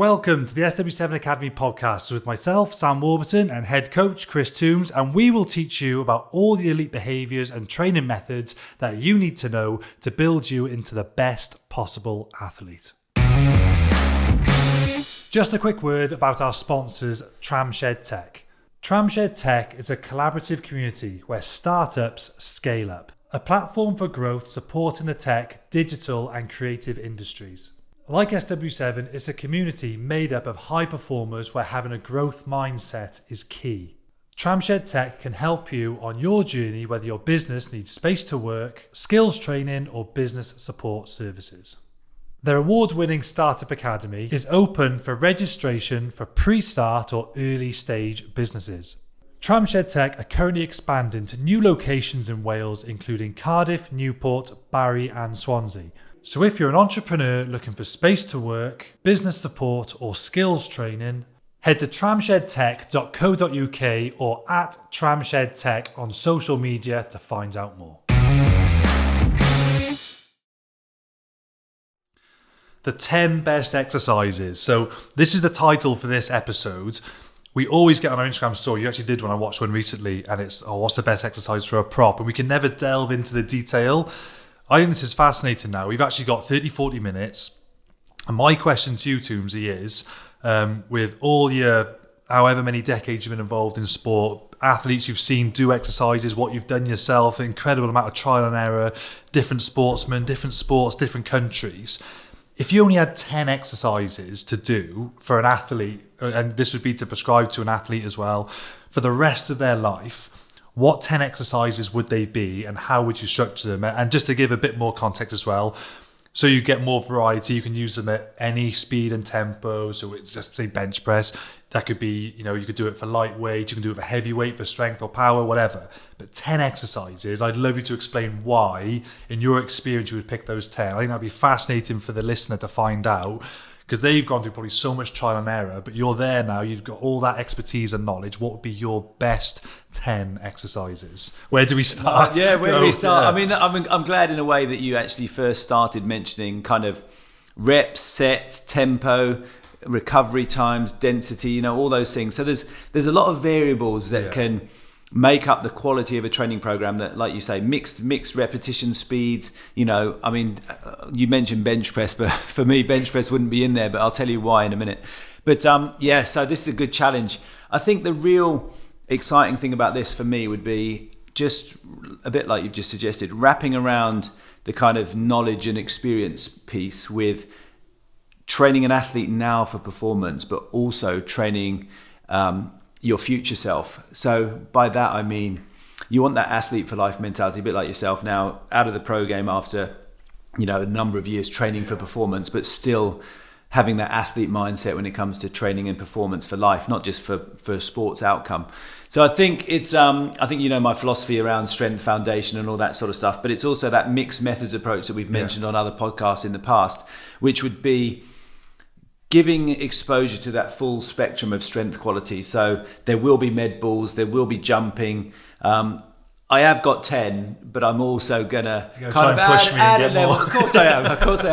Welcome to the SW7 Academy podcast with myself, Sam Warburton, and head coach Chris Toombs, and we will teach you about all the elite behaviours and training methods that you need to know to build you into the best possible athlete. Just a quick word about our sponsors, Tramshed Tech. Tramshed Tech is a collaborative community where startups scale up, a platform for growth supporting the tech, digital and creative industries. Like SW7, it's a community made up of high performers where having a growth mindset is key. Tramshed Tech can help you on your journey whether your business needs space to work, skills training or business support services. Their award-winning Startup Academy is open for registration for pre-start or early stage businesses. Tramshed Tech are currently expanding to new locations in Wales including Cardiff, Newport, Barry and Swansea. So if you're an entrepreneur looking for space to work, business support or skills training, head to tramshedtech.co.uk or at tramshedtech on social media to find out more. The 10 best exercises. So this is the title for this episode. We always get on our Instagram story. You actually did one. I watched one recently and it's, what's the best exercise for a prop? And we can never delve into the detail. I think this is fascinating now. We've actually got 30-40 minutes. And my question to you, Toomsy, is with all your however many decades you've been involved in sport, athletes you've seen do exercises, what you've done yourself, incredible amount of trial and error, different sportsmen, different sports, different countries. If you only had 10 exercises to do for an athlete, and this would be to prescribe to an athlete as well, for the rest of their life, what 10 exercises would they be and how would you structure them? And just to give a bit more context as well, so you get more variety, you can use them at any speed and tempo. So it's just say bench press. That could be, you could do it for lightweight, you can do it for heavyweight, for strength or power, whatever. But 10 exercises, I'd love you to explain why, in your experience, you would pick those 10. I think that'd be fascinating for the listener to find out, because they've gone through probably so much trial and error, but you're there now, you've got all that expertise and knowledge. What would be your best 10 exercises? Where do we start? Where do we start? Yeah. I mean, I'm glad in a way that you actually first started mentioning kind of reps, sets, tempo, recovery times, density, all those things. So there's a lot of variables that can make up the quality of a training program that, like you say, mixed repetition speeds. You mentioned bench press, but for me, bench press wouldn't be in there, but I'll tell you why in a minute. But so this is a good challenge. I think the real exciting thing about this for me would be just a bit like you've just suggested, wrapping around the kind of knowledge and experience piece with training an athlete now for performance, but also training your future self. So by that I mean you want that athlete for life mentality, a bit like yourself now, out of the pro game after a number of years training for performance, but still having that athlete mindset when it comes to training and performance for life, not just for sports outcome. So I think it's I think my philosophy around strength foundation and all that sort of stuff, but it's also that mixed methods approach that we've mentioned on other podcasts in the past, which would be giving exposure to that full spectrum of strength quality. So there will be med balls, there will be jumping. I have got 10, but I'm also gonna kind of add a level. Of course I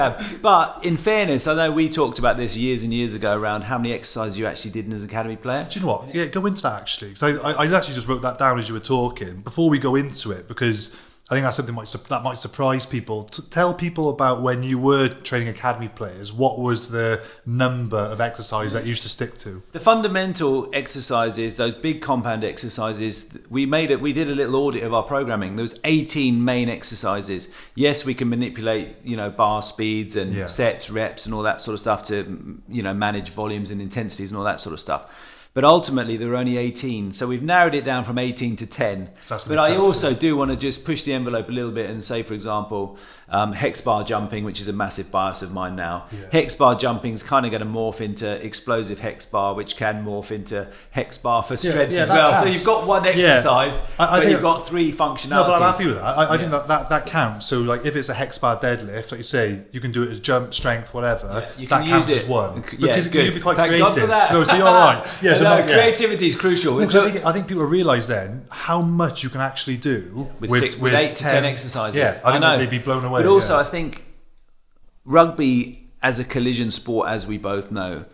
am. But in fairness, I know we talked about this years and years ago around how many exercises you actually did as an academy player. Do you know what? Yeah, go into that actually. So I actually just wrote that down as you were talking before we go into it, because I think that's something that might surprise people. Tell people about when you were training academy players. What was the number of exercises that you used to stick to? The fundamental exercises, those big compound exercises, we did a little audit of our programming. There was 18 main exercises. Yes, we can manipulate, bar speeds and sets, reps, and all that sort of stuff to, manage volumes and intensities and all that sort of stuff. But ultimately, there were only 18. So we've narrowed it down from 18 to 10. But I also do want to just push the envelope a little bit and say, for example, hex bar jumping, which is a massive bias of mine now. Yeah. Hex bar jumping is kind of going to morph into explosive hex bar, which can morph into hex bar for strength as well. Counts. So you've got one exercise, but you've got three functionalities. No, but I'm happy with that. I think that counts. So like if it's a hex bar deadlift, like you say, you can do it as jump, strength, whatever. Yeah, that counts as one. Because you'd be quite creative. God for that. No, so you're all right. Yeah, so creativity is crucial. I think people realise then how much you can actually do with 8 to 10 exercises. Yeah, I think they'd be blown away. But also I think rugby as a collision sport, as we both know,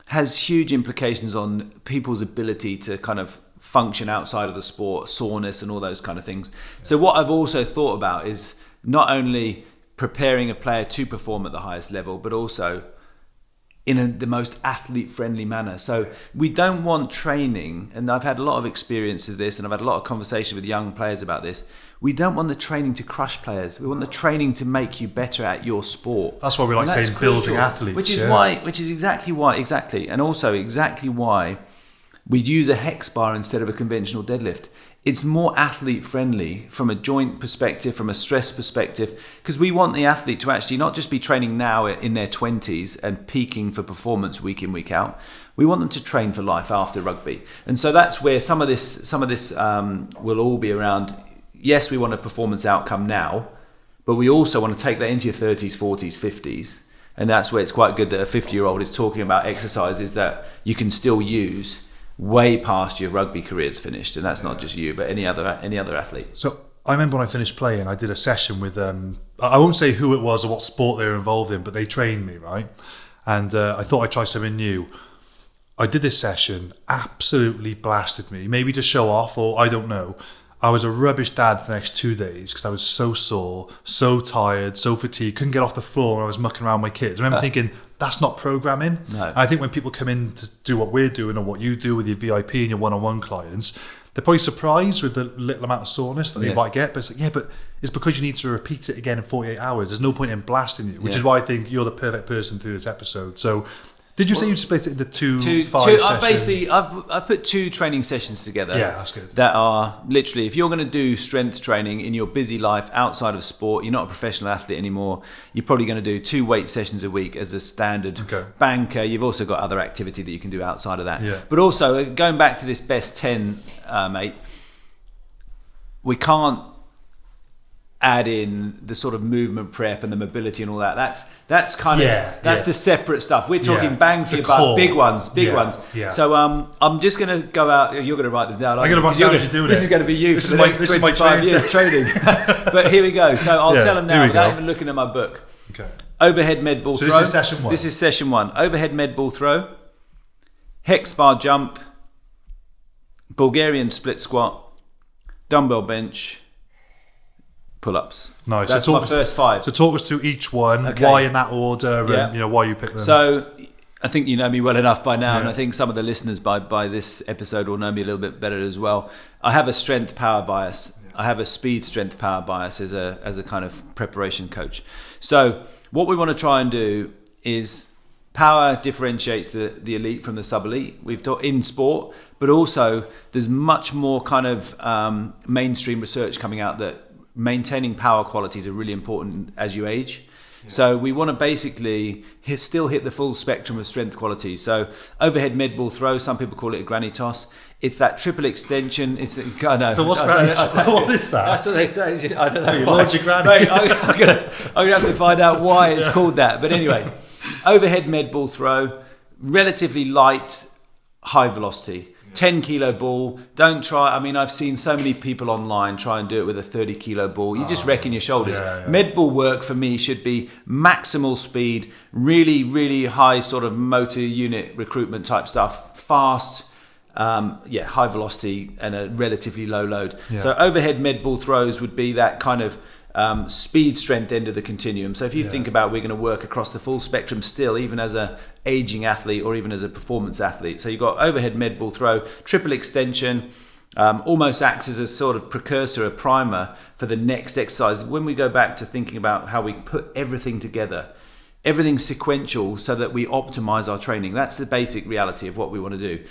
has huge implications on people's ability to kind of function outside of the sport, soreness and all those kind of things. So what I've also thought about is not only preparing a player to perform at the highest level, but also in the most athlete-friendly manner. So we don't want training, and I've had a lot of experience of this, and I've had a lot of conversation with young players about this. We don't want the training to crush players. We want the training to make you better at your sport. That's why we like saying building athletes. Which is exactly why, and also exactly why we'd use a hex bar instead of a conventional deadlift. It's more athlete friendly from a joint perspective, from a stress perspective, because we want the athlete to actually not just be training now in their 20s and peaking for performance week in, week out. We want them to train for life after rugby. And so that's where some of this will all be around. Yes, we want a performance outcome now, but we also want to take that into your 30s, 40s, 50s. And that's where it's quite good that a 50-year-old is talking about exercises that you can still use way past your rugby career's finished, and that's not just you, but any other athlete. So I remember when I finished playing, I did a session with I won't say who it was or what sport they were involved in, but they trained me, right? And I thought I'd try something new. I did this session, absolutely blasted me, maybe to show off, or I don't know. I was a rubbish dad for the next 2 days because I was so sore, so tired, so fatigued, couldn't get off the floor when I was mucking around with my kids. I remember thinking, that's not programming. No. And I think when people come in to do what we're doing or what you do with your VIP and your one-on-one clients, they're probably surprised with the little amount of soreness that they might get. But it's like, but it's because you need to repeat it again in 48 hours. There's no point in blasting you, which is why I think you're the perfect person to do this episode. So did you say you'd split it into two sessions? I've put 2 training sessions together. Yeah, that's good. That are literally, if you're going to do strength training in your busy life outside of sport, you're not a professional athlete anymore, you're probably going to do 2 weight sessions a week as a standard banker. You've also got other activity that you can do outside of that. Yeah. But also, going back to this best 10, mate, we can't add in the sort of movement prep and the mobility and all that. That's kind of the separate stuff. We're talking bang for your buck, big ones. Yeah. So I'm just going to go out. You're going to write them down. I'm going to write down as you're doing it. This is going to be you for the next 25 years training. But here we go. So I'll tell them now without even looking at my book. Okay. Overhead med ball throw. So this is session 1. This is session 1. Overhead med ball throw, hex bar jump, Bulgarian split squat, dumbbell bench, pull-ups. Nice. That's my first 5. So talk us through each one, why in that order, and why you picked them. So I think you know me well enough by now, and I think some of the listeners by this episode will know me a little bit better as well. I have a strength power bias. I have a speed strength power bias as a kind of preparation coach. So what we want to try and do is power differentiates the elite from the sub-elite. We've taught in sport, but also there's much more kind of mainstream research coming out that maintaining power qualities are really important as you age. So we want to basically still hit the full spectrum of strength qualities. So overhead med ball throw, some people call it a granny toss. It's that triple extension. I know. So what's granny toss? What is that? That's what they say. I don't know. You lodge your granny. Mate, I'm gonna have to find out why it's called that. But anyway, overhead med ball throw, relatively light, high velocity. 10 kilo ball. Don't try. I mean, I've seen so many people online try and do it with a 30 kilo ball. You just wrecking your shoulders. Med ball work for me should be maximal speed, really, really high sort of motor unit recruitment type stuff, fast, high velocity and a relatively low load. So overhead med ball throws would be that kind of speed strength end of the continuum. So if you think about, we're going to work across the full spectrum still, even as a aging athlete or even as a performance athlete. So you've got overhead med ball throw, triple extension, almost acts as a sort of precursor, a primer for the next exercise. When we go back to thinking about how we put everything together, everything's sequential so that we optimize our training. That's the basic reality of what we want to do.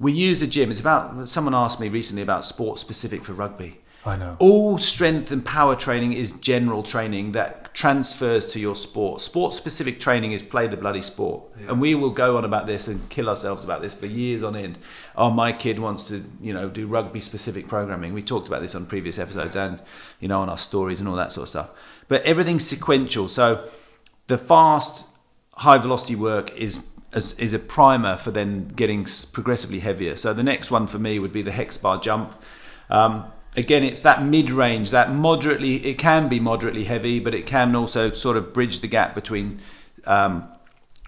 We use the gym. It's about, someone asked me recently about sport specific for rugby. I know. All strength and power training is general training that transfers to your sport. Sport-specific training is play the bloody sport. And we will go on about this and kill ourselves about this for years on end. Oh, my kid wants to, do rugby-specific programming. We talked about this on previous episodes and, on our stories and all that sort of stuff. But everything's sequential. So the fast, high-velocity work is a primer for then getting progressively heavier. So the next one for me would be the hex bar jump. Again, it's that mid-range, it can be moderately heavy, but it can also sort of bridge the gap between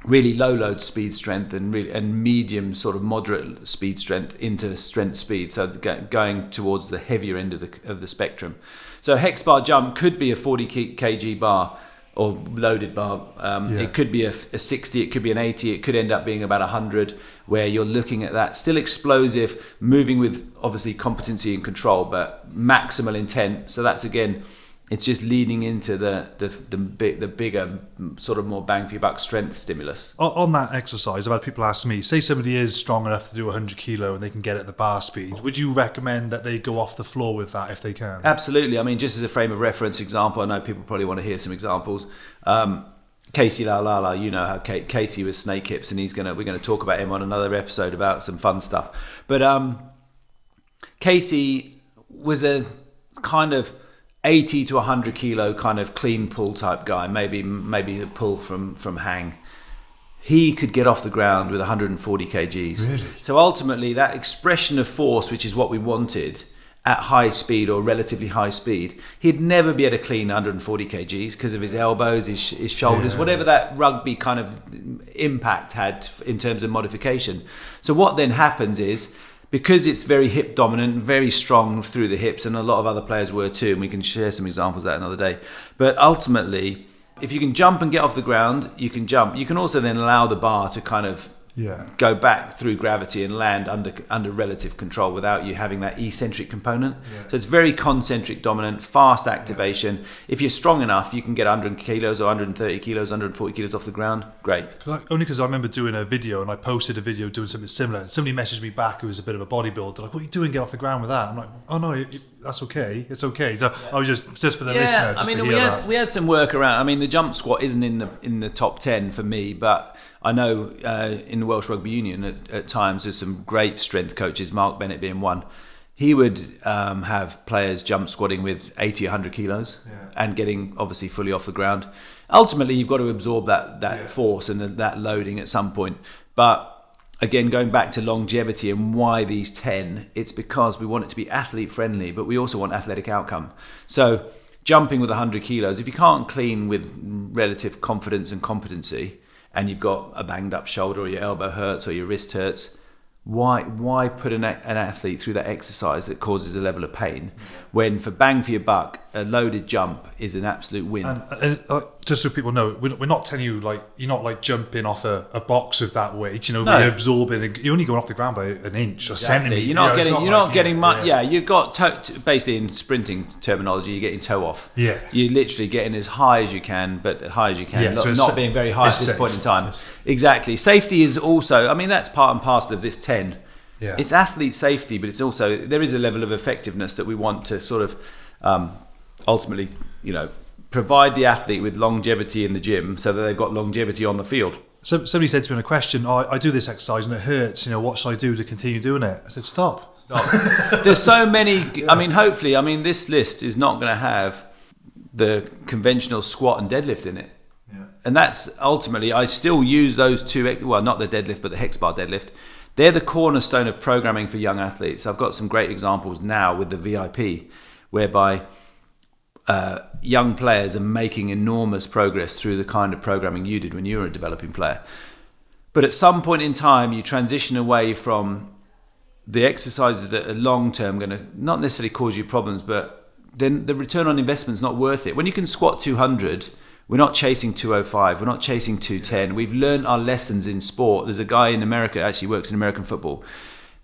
really low load speed strength and medium sort of moderate speed strength into strength speed, so going towards the heavier end of the spectrum. So a hex bar jump could be a 40 kg bar or loaded bar. It could be a 60, it could be an 80, it could end up being about 100, where you're looking at that still explosive, moving with obviously competency and control, but maximal intent. So that's, again, it's just leading into the bigger, sort of more bang for your buck strength stimulus. On that exercise, I've had people ask me, say somebody is strong enough to do 100 kilo and they can get at the bar speed, would you recommend that they go off the floor with that if they can? Absolutely. I mean, just as a frame of reference example, I know people probably want to hear some examples. Casey Lalala, you know how Casey was snake hips, and we're going to talk about him on another episode about some fun stuff. But Casey was a kind of 80 to 100 kilo kind of clean pull type guy, maybe a pull from hang. He could get off the ground with 140 kgs. Really? So ultimately, that expression of force, which is what we wanted at high speed or relatively high speed, he'd never be able to clean 140 kgs because of his elbows, his shoulders, whatever that rugby kind of impact had in terms of modification. So what then happens is, because it's very hip dominant, very strong through the hips, and a lot of other players were too, and we can share some examples of that another day. But ultimately, if you can jump and get off the ground, you can jump. You can also then allow the bar to kind of go back through gravity and land under relative control without you having that eccentric component. So it's very concentric dominant, fast activation. If you're strong enough, you can get 100 kilos or 130 kilos, 140 kilos off the ground. Great. Only because I remember doing a video, and I posted a video doing something similar, and somebody messaged me back who was a bit of a bodybuilder, like, what are you doing, get off the ground with that? I'm like, oh no, that's okay, it's okay. So I was just for the listener, just to hear that. We had some work around. I mean, the jump squat isn't in the top 10 for me, but I know in the Welsh Rugby Union at times there's some great strength coaches, Mark Bennett being one. He would have players jump squatting with 80, 100 kilos and getting obviously fully off the ground. Ultimately, you've got to absorb that force and that loading at some point. But again, going back to longevity and why these 10, it's because we want it to be athlete friendly, but we also want athletic outcome. So jumping with 100 kilos, if you can't clean with relative confidence and competency, and you've got a banged up shoulder, or your elbow hurts, or your wrist hurts, why put an athlete through that exercise that causes a level of pain, when for bang for your buck, a loaded jump is an absolute win? And just so people know, we're not telling you, like, you're not like jumping off a box of that weight. You're absorbing. You're only going off the ground by an inch or centimetre. You're not getting much. Yeah, you've got basically, in sprinting terminology, you're getting toe off. Yeah, you're literally getting as high as you can, but as high as you can, not being very high at this point in time. Exactly. Safety is also. I mean, that's part and parcel of this 10. Yeah. It's athlete safety, but it's also, there is a level of effectiveness that we want to sort of ultimately, provide the athlete with longevity in the gym so that they've got longevity on the field. So somebody said to me in a question, I do this exercise and it hurts, what should I do to continue doing it? I said, stop. There's so many, hopefully, this list is not going to have the conventional squat and deadlift in it. Yeah. And that's ultimately, I still use those two, well, not the deadlift, but the hex bar deadlift. They're the cornerstone of programming for young athletes. I've got some great examples now with the VIP, whereby young players are making enormous progress through the kind of programming you did when you were a developing player. But at some point in time, you transition away from the exercises that are long-term going to not necessarily cause you problems, but then the return on investment is not worth it. When you can squat 200, we're not chasing 205, we're not chasing 210. We've learned our lessons in sport. There's a guy in America, actually works in American football,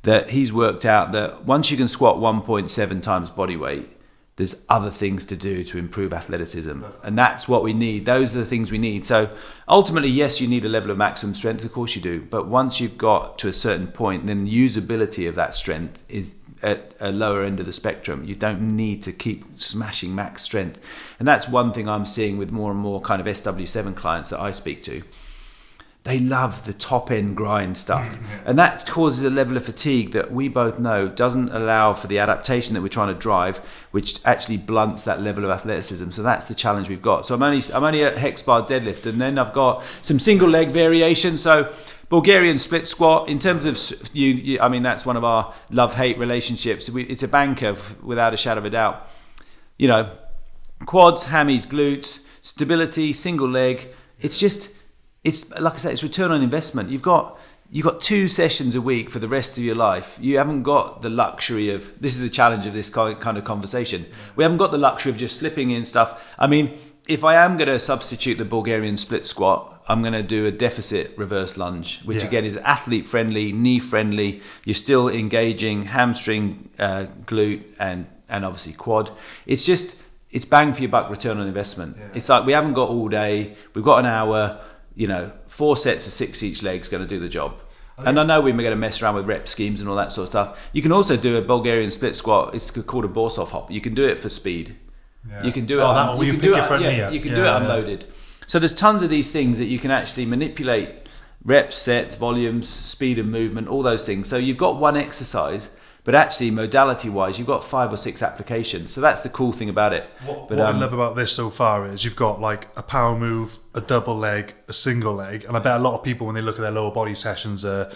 that he's worked out that once you can squat 1.7 times body weight, there's other things to do to improve athleticism. And that's what we need. Those are the things we need. So ultimately, yes, you need a level of maximum strength, of course you do. But once you've got to a certain point, then usability of that strength is at a lower end of the spectrum. You don't need to keep smashing max strength. And that's one thing I'm seeing with more and more kind of SW7 clients that I speak to. They love the top end grind stuff. And that causes a level of fatigue that we both know doesn't allow for the adaptation that we're trying to drive, which actually blunts that level of athleticism. So that's the challenge we've got. So I'm only at hex bar deadlift, and then I've got some single leg variation. So Bulgarian split squat, in terms of that's one of our love-hate relationships. It's a banker without a shadow of a doubt. Quads, hammies, glutes, stability, single leg. It's just it's like I say, it's return on investment. You've got 2 sessions a week for the rest of your life. You haven't got the luxury of, this is the challenge of this kind of conversation. We haven't got the luxury of just slipping in stuff. I mean, if I am going to substitute the Bulgarian split squat, I'm going to do a deficit reverse lunge, which again is athlete friendly, knee friendly. You're still engaging hamstring, glute, and obviously quad. It's bang for your buck return on investment. Yeah. It's like we haven't got all day. We've got an hour. 4 sets of 6 each leg's going to do the job. And I know we're going to mess around with rep schemes and all that sort of stuff. You can also do a Bulgarian split squat. It's called a Borsov hop. You can do it for speed. Yeah. You can do it. That one, you can pick your front knee up. You can do it unloaded. So there's tons of these things that you can actually manipulate: reps, sets, volumes, speed of movement, all those things. So you've got one exercise, but actually modality-wise, you've got 5 or 6 applications. So that's the cool thing about it. What I love about this so far is you've got like a power move, a double leg, a single leg, and I bet a lot of people when they look at their lower body sessions are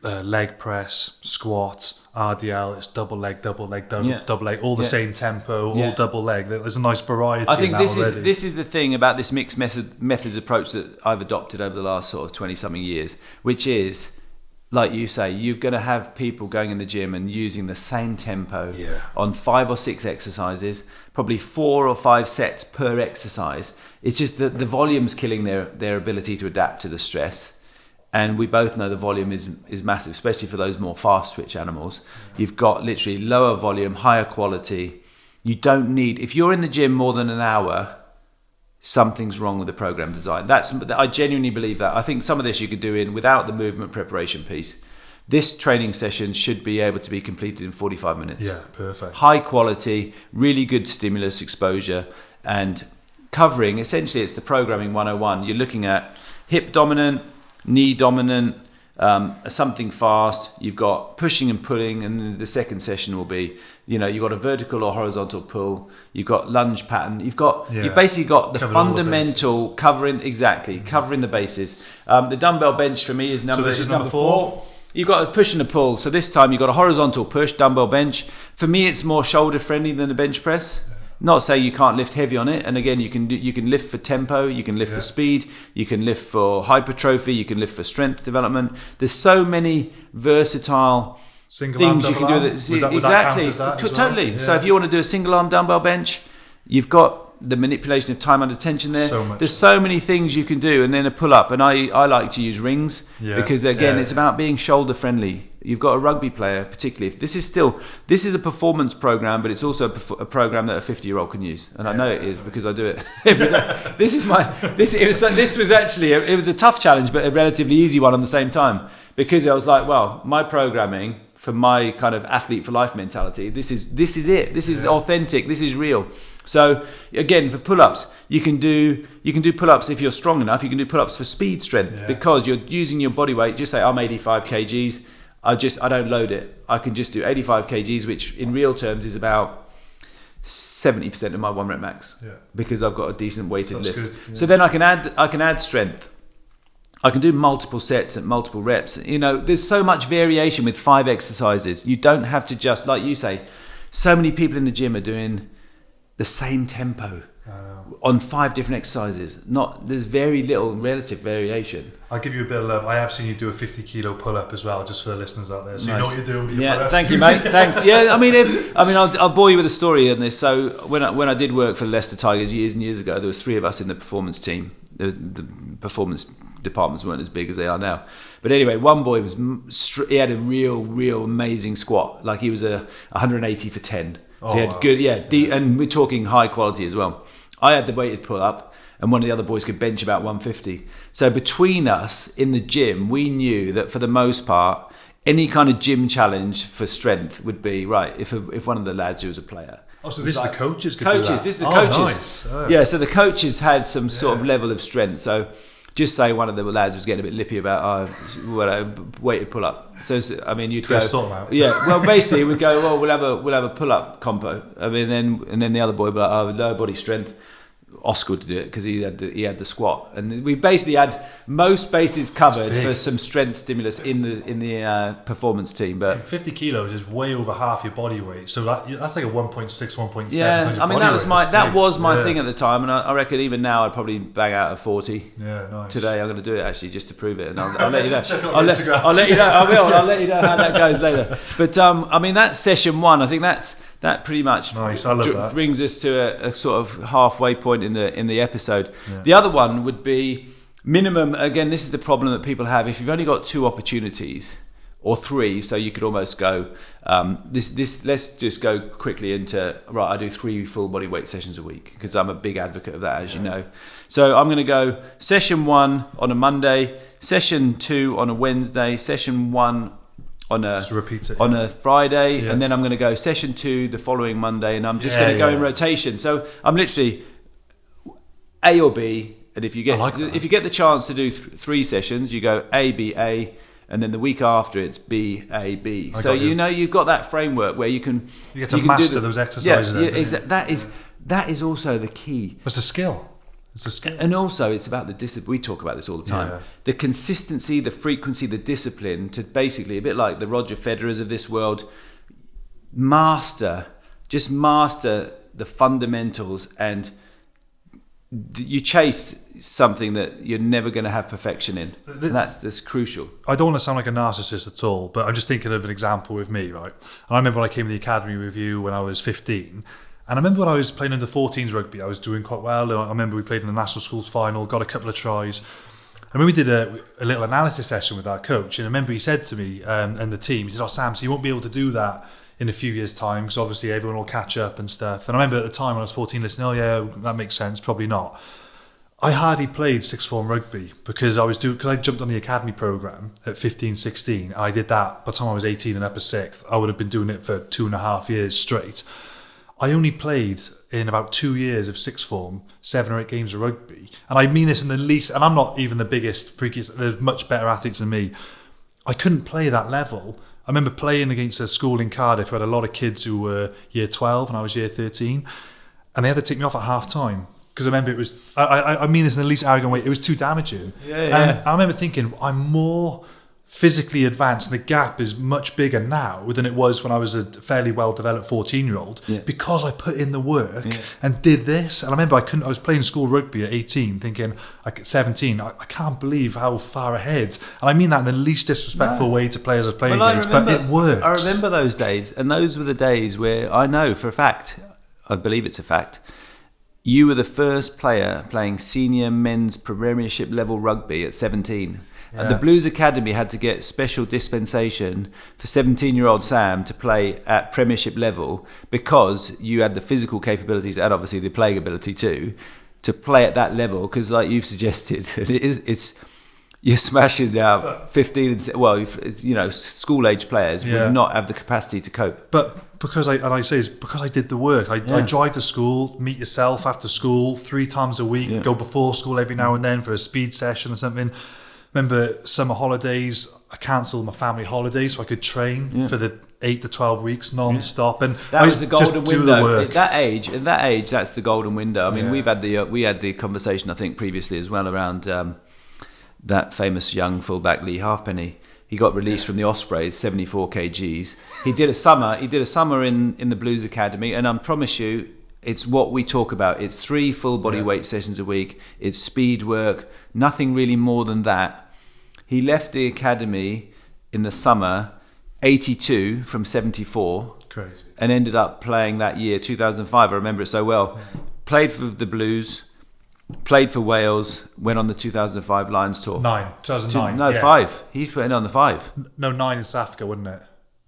leg press, squat, RDL, it's double leg, double leg, all the same tempo, all double leg. There's a nice variety. I think this is the thing about this mixed methods approach that I've adopted over the last sort of 20-something years, which is, like you say, you're going to have people going in the gym and using the same tempo on 5 or 6 exercises, probably 4 or 5 sets per exercise. It's just that the volume's killing their ability to adapt to the stress. And we both know the volume is massive, especially for those more fast twitch animals. You've got literally lower volume, higher quality. You don't need, if you're in the gym more than an hour, something's wrong with the program design. I genuinely believe that. I think some of this you could do without the movement preparation piece. This training session should be able to be completed in 45 minutes. Yeah, perfect. High quality, really good stimulus exposure, and covering, essentially it's the programming 101. You're looking at hip dominant, knee dominant, something fast. You've got pushing and pulling, and then the second session will be, you've got a vertical or horizontal pull. You've got lunge pattern. You've basically got the fundamental covering the bases. The dumbbell bench for me is number 4. You've got a push and a pull. So this time you've got a horizontal push, dumbbell bench. For me, it's more shoulder friendly than a bench press. Not saying you can't lift heavy on it, and again, you can lift for tempo, you can lift for speed, you can lift for hypertrophy, you can lift for strength development. There's so many versatile things you can do. Exactly, totally. Well? Yeah. So if you want to do a single arm dumbbell bench, you've got the manipulation of time under tension there. There's so many things you can do, and then a pull up. And I like to use rings because again, it's about being shoulder friendly. You've got a rugby player, particularly. This is a performance program, but it's also a program that a 50-year-old can use, and I know it is because I do it every day. It was a tough challenge, but a relatively easy one on the same time, because I was like, well, my programming for my kind of athlete for life mentality, this is it. This is authentic. This is real. So again, for pull-ups, you can do pull-ups if you're strong enough. You can do pull-ups for speed strength because you're using your body weight. Just say I'm 85 kgs. I don't load it. I can just do 85 kgs, which in real terms is about 70% of my 1 rep max, because I've got a decent weighted lift. Good, yeah. So then I can add strength. I can do multiple sets at multiple reps. There's so much variation with 5 exercises. You don't have to just, like you say, so many people in the gym are doing the same tempo on 5 different exercises. There's very little relative variation. I'll give you a bit of love. I have seen you do a 50 kilo pull up as well, just for the listeners out there. So nice. You know what you're doing with your pull ups. Thank you, mate. Thanks. Yeah, I'll bore you with a story on this. So when I did work for the Leicester Tigers years and years ago, there was 3 of us in the performance team. The performance departments weren't as big as they are now. But anyway, one boy he had a real amazing squat. Like he was a 180 for 10. So he had good, and we're talking high quality as well. I had the weighted pull up, and one of the other boys could bench about 150. So between us in the gym, we knew that for the most part, any kind of gym challenge for strength would be right. If one of the lads who was a player. Oh, so this is the coaches could do that. This is the coaches. Nice. Oh. Yeah, so the coaches had some sort of level of strength. So just say one of the lads was getting a bit lippy about weighted pull up. So you'd go sort them out. Yeah, well basically we'd go, well we'll have a pull up compo. And then the other boy would be like, lower body strength. Oscar to do it because he had the squat, and we basically had most bases covered for some strength stimulus in the performance team. But 50 kilos is way over half your body weight, so that's like a 1.6, 1.7. Yeah, I mean that was my thing at the time, and I reckon even now I'd probably bang out a 40. Yeah, nice. Today I'm going to do it actually just to prove it, and I'll let you know. I'll let you know. I'll let you know how that goes later. But I mean that's session 1. I think that pretty much nice. I love that. Brings us to a sort of halfway point in the episode. Yeah. The other one would be minimum. Again, this is the problem that people have. If you've only got 2 opportunities or 3, so you could almost go. This let's just go quickly into right. I do 3 full body weight sessions a week because I'm a big advocate of that, as you know. So I'm going to go session 1 on a Monday, session 2 on a Wednesday, session 1 on a Friday, and then I'm going to go session 2 the following Monday, and I'm just going to go in rotation. So I'm literally A or B, and if you get the chance to do 3 sessions, you go A, B, A, and then the week after it's B, A, B. So you've got that framework where you get to master those exercises. That is also the key. It's a skill. It's a skill. And also it's about the discipline. We talk about this all the time. Yeah. The consistency, the frequency, the discipline to basically, a bit like the Roger Federers of this world, master the fundamentals, and you chase something that you're never going to have perfection in. That's crucial. I don't want to sound like a narcissist at all, but I'm just thinking of an example with me, right? And I remember when I came to the academy with you when I was 15. And I remember when I was playing under 14s rugby, I was doing quite well. And I remember we played in the national schools final, got a couple of tries. And when we did a little analysis session with our coach, and I remember he said to me and the team, he said, Sam, so you won't be able to do that in a few years' time because obviously everyone will catch up and stuff. And I remember at the time when I was 14 listening, oh yeah, that makes sense, probably not. I hardly played sixth form rugby because I jumped on the academy program at 15, 16, and I did that by the time I was 18 and upper sixth. I would have been doing it for 2.5 years straight. I only played in about 2 years of sixth form 7 or 8 games of rugby, and I mean this in the least. And I'm not even the biggest, freakiest. There's much better athletes than me. I couldn't play that level. I remember playing against a school in Cardiff who had a lot of kids who were year 12 and I was year 13, and they had to take me off at half time because I remember it was. I mean this in the least arrogant way. It was too damaging. And I remember thinking, I'm more physically advanced, and the gap is much bigger now than it was when I was a fairly well-developed 14-year-old because I put in the work and did this. And I remember I was playing school rugby at 18 thinking, like at 17, I can't believe how far ahead. And I mean that in the least disrespectful way to players I was playing against, but it works. I remember those days, and those were the days where I know for a fact, I believe it's a fact, you were the first player playing senior men's premiership level rugby at 17. And the Blues Academy had to get special dispensation for 17-year-old Sam to play at Premiership level because you had the physical capabilities and obviously the playing ability too to play at that level. Because, like you've suggested, you're smashing now 15 and school age players would not have the capacity to cope. But because I did the work. I drive to school, meet yourself after school 3 times a week, go before school every now and then for a speed session or something. Remember summer holidays, I cancelled my family holidays so I could train for the 8 to 12 weeks non-stop, and that was the golden window. At that age, that's the golden window. I mean, we had the conversation I think previously as well around that famous young fullback Lee Halfpenny. He got released from the Ospreys, 74 kgs. He did a summer in the Blues Academy, and I promise you, it's what we talk about. It's 3 full body weight sessions a week. It's speed work. Nothing really more than that. He left the academy in the summer, 82 from 74. Crazy. And ended up playing that year, 2005. I remember it so well. Played for the Blues, played for Wales, went on the 2005 Lions tour. 2009. 5. He's putting on the 5. No, 9 in South Africa, wasn't it?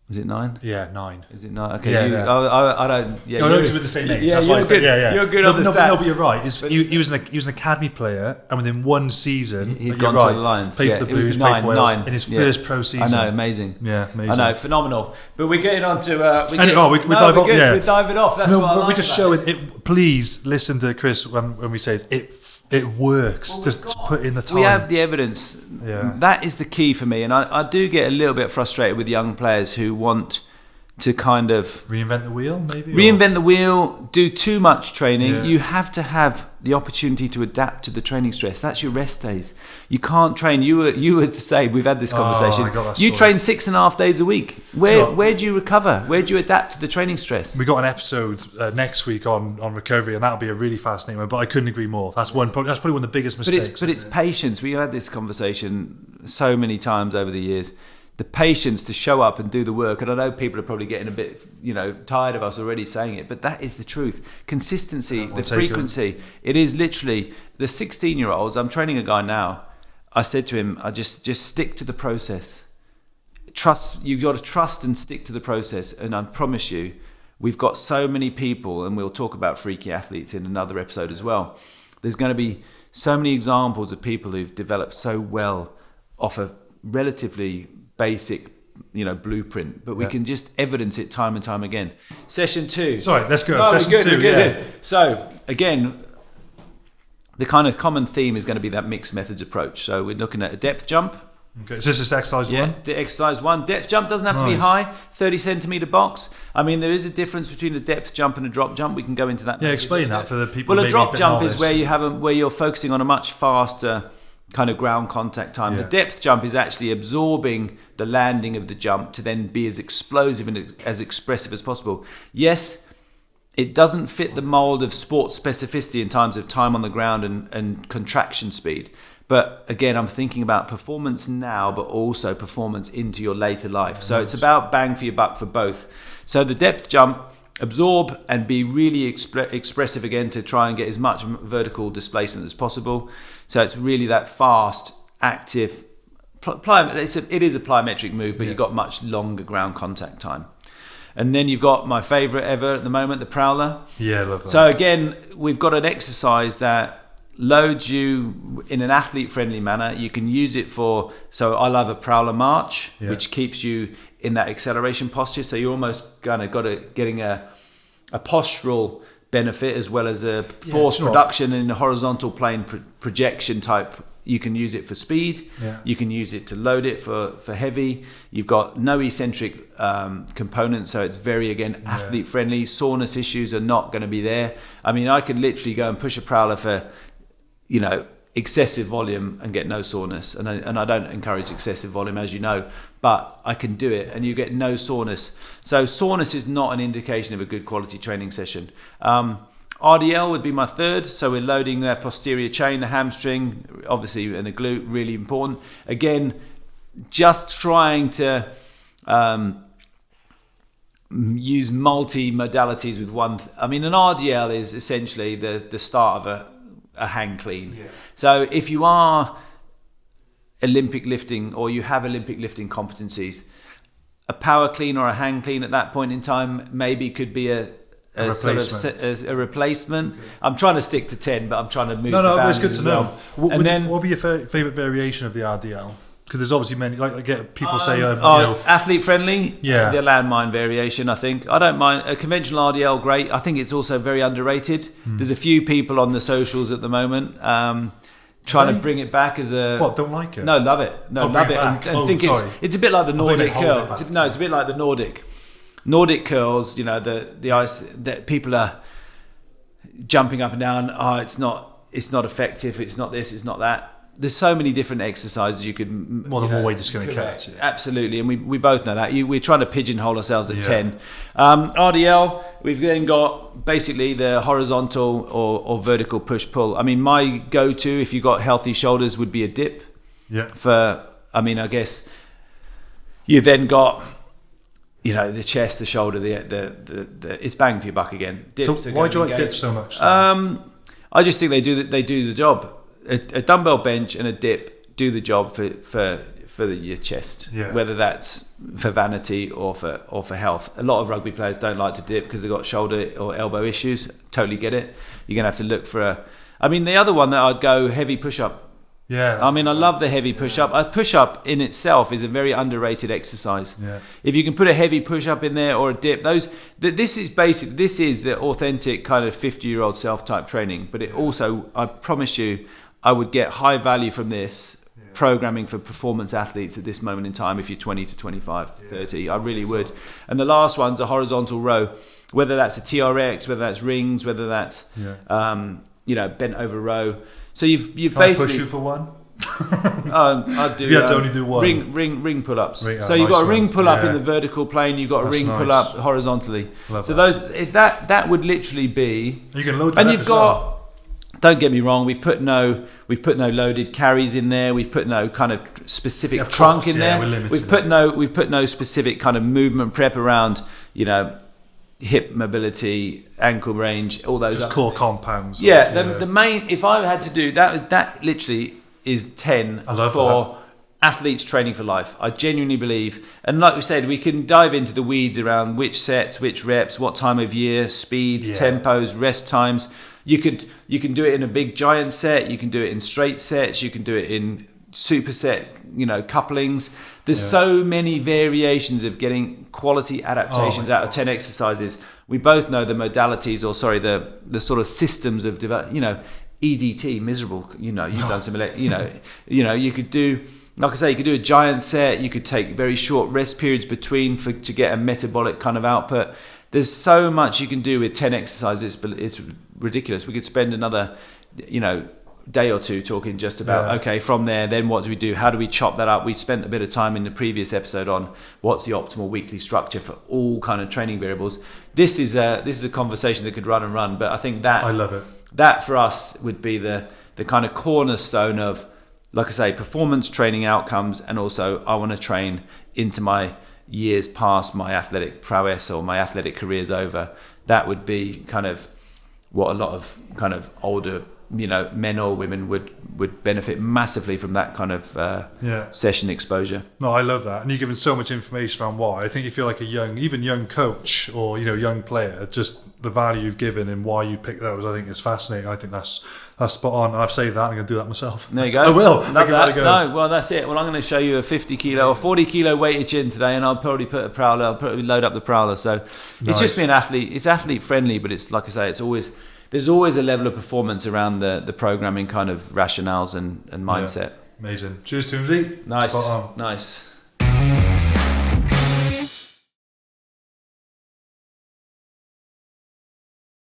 Was it 9? Yeah, 9. Is it 9? Okay. I don't. Yeah, no, we're the same age. Yeah, that's why you're good. You're good on the stats. No, but you're right. He was an academy player, and within 1 season, he'd gone to the Lions. Played for the Blues, played for Wales in his first pro season. I know, amazing. Yeah, amazing. I know, phenomenal. But we're getting on to. We're diving off. That's what I like. We're just showing it. Please listen to Chris when we say it works. Just to put in the time. We have the evidence. Yeah. That is the key for me, and I do get a little bit frustrated with young players who want to kind of Reinvent the wheel, maybe? reinvent the wheel, do too much training. Yeah. You have to have the opportunity to adapt to the training stress. That's your rest days. You can't train. You were the same. We've had this conversation. I got that You story. train 6.5 days a week. Where do you recover? Where do you adapt to the training stress? We got an episode next week on recovery, and that'll be a really fascinating one. But I couldn't agree more. That's probably one of the biggest mistakes. But it's patience. We had this conversation so many times over the years. The patience to show up and do the work. And I know people are probably getting a bit, tired of us already saying it, but that is the truth. Consistency, the frequency. It is literally the 16-year-olds. I'm training a guy now. I said to him, I just stick to the process. Trust. You've got to trust and stick to the process. And I promise you, we've got so many people, and we'll talk about freaky athletes in another episode as well. There's going to be so many examples of people who've developed so well off a relatively basic blueprint, but we can just evidence it time and time again. Session 2. Sorry, let's go. Oh, Session 2. Good. So again, the kind of common theme is going to be that mixed methods approach. So we're looking at a depth jump. Okay, so this is exercise 1? The exercise 1. Depth jump doesn't have to be high, 30 centimetre box. I mean, there is a difference between a depth jump and a drop jump. We can go into that. Yeah, explain that for the people. Well, a drop jump novice. is where you're focusing on a much faster kind of ground contact time. Yeah. The depth jump is actually absorbing the landing of the jump to then be as explosive and as expressive as possible. Yes, it doesn't fit the mold of sports specificity in terms of time on the ground and contraction speed. But again, I'm thinking about performance now, but also performance into your later life. So it's about bang for your buck for both. So the depth jump, absorb and be really expressive again to try and get as much vertical displacement as possible. So it's really that fast, active, it is a plyometric move, but you've got much longer ground contact time. And then you've got my favourite ever at the moment, the prowler. Yeah, I love that. So again, we've got an exercise that loads you in an athlete-friendly manner. You can use it so I love a prowler march, which keeps you in that acceleration posture. So you're almost getting a postural benefit as well as a force production in a horizontal plane projection type. You can use it for speed. Yeah. You can use it to load it for heavy. You've got no eccentric components, so it's very, again, athlete friendly. Soreness issues are not going to be there. I mean, I could literally go and push a prowler for, excessive volume and get no soreness. And I don't encourage excessive volume, as you know, but I can do it and you get no soreness. So soreness is not an indication of a good quality training session. RDL would be my third. So we're loading the posterior chain, the hamstring, obviously, and the glute, really important. Again, just trying to use multi-modalities with one. I mean, an RDL is essentially the start of a hang clean. Yeah. So if you are Olympic lifting or you have Olympic lifting competencies, a power clean or a hang clean at that point in time maybe could be a replacement. Okay. I'm trying to stick to 10, but I'm trying to move. No, it's good to know. What would be your favourite variation of the RDL? Because there's obviously many. Like I get people say, athlete friendly. Yeah, the landmine variation. I think I don't mind a conventional RDL. Great. I think it's also very underrated. There's a few people on the socials at the moment trying to bring it back as a. What? Don't like it? No, love it. No, love it. And think it's a bit like the Nordic curl. It's a bit like the Nordic curls. The ice that people are jumping up and down. It's not effective. It's not this. It's not that. There's so many different exercises you could. More than one way to skin a cat. Absolutely, and we both know that. We're trying to pigeonhole ourselves at 10. RDL, we've then got basically the horizontal or vertical push-pull. I mean, my go-to, if you've got healthy shoulders, would be a dip. Yeah. I guess you then got, the chest, the shoulder, the it's bang for your buck again. Dips. So why do you like dips so much? I just think they do the job. A dumbbell bench and a dip do the job for your chest, whether that's for vanity or for health. A lot of rugby players don't like to dip because they've got shoulder or elbow issues. Totally get it. You're gonna have to look for the other one that I'd go heavy push-up. Yeah. I love the heavy push-up. A push-up in itself is a very underrated exercise. Yeah. If you can put a heavy push-up in there or a dip, this is the authentic kind of 50-year-old self-type training. But it also, I promise you, I would get high value from this programming for performance athletes at this moment in time if you're 20 to 25 to 30. I really would. And the last one's a horizontal row, whether that's a TRX, whether that's rings, whether that's bent over row. So you've Can basically I push you for one? I'd do, if you had to only do one. Ring pull-ups. So you've nice got a ring one. pull-up in the vertical plane, you've got a That's ring nice. pull-up horizontally. Love so that. that would literally be. You can load that and up you've as got. well. Don't get me wrong. We've put no loaded carries in there. We've put no kind of specific Of trunk course, in yeah, there. we're limited. We've put no specific kind of movement prep around, hip mobility, ankle range, all those. Just other core things. compounds. Yeah, the main. If I had to do that literally is 10 I love for athletes training for life. I genuinely believe, and like we said, we can dive into the weeds around which sets, which reps, what time of year, speeds, tempos, rest times. You can do it in a big giant set. You can do it in straight sets. You can do it in superset, couplings. There's so many variations of getting quality adaptations out of 10 exercises. We both know the modalities, the sort of systems of develop. EDT, miserable. You've done some. You could do. Like I say, you could do a giant set. You could take very short rest periods between to get a metabolic kind of output. There's so much you can do with 10 exercises, but it's ridiculous. We could spend another, day or two talking just about, okay, from there, then what do we do? How do we chop that up? We spent a bit of time in the previous episode on what's the optimal weekly structure for all kind of training variables. This is a conversation that could run and run, but I think that I love it. That for us would be the kind of cornerstone of, like I say, performance training outcomes, and also I want to train into my years past my athletic prowess or my athletic career's over. That would be kind of what a lot of kind of older, men or women would benefit massively from that kind of session exposure. No, I love that. And you're giving so much information around why. I think if you're like a young coach or, young player, just the value you've given and why you pick those, I think is fascinating. I think that's spot on. And I've saved that. I'm going to do that myself. There you go. I will. Love I give that a go. No, well, that's it. Well, I'm going to show you a 50 kilo or 40 kilo weighted chin today, and I'll probably put a prowler. I'll probably load up the prowler. So it's just being athlete. It's athlete friendly, but it's like I say, there's always a level of performance around the programming kind of rationales and mindset. Amazing. Cheers, Toomsy. Nice.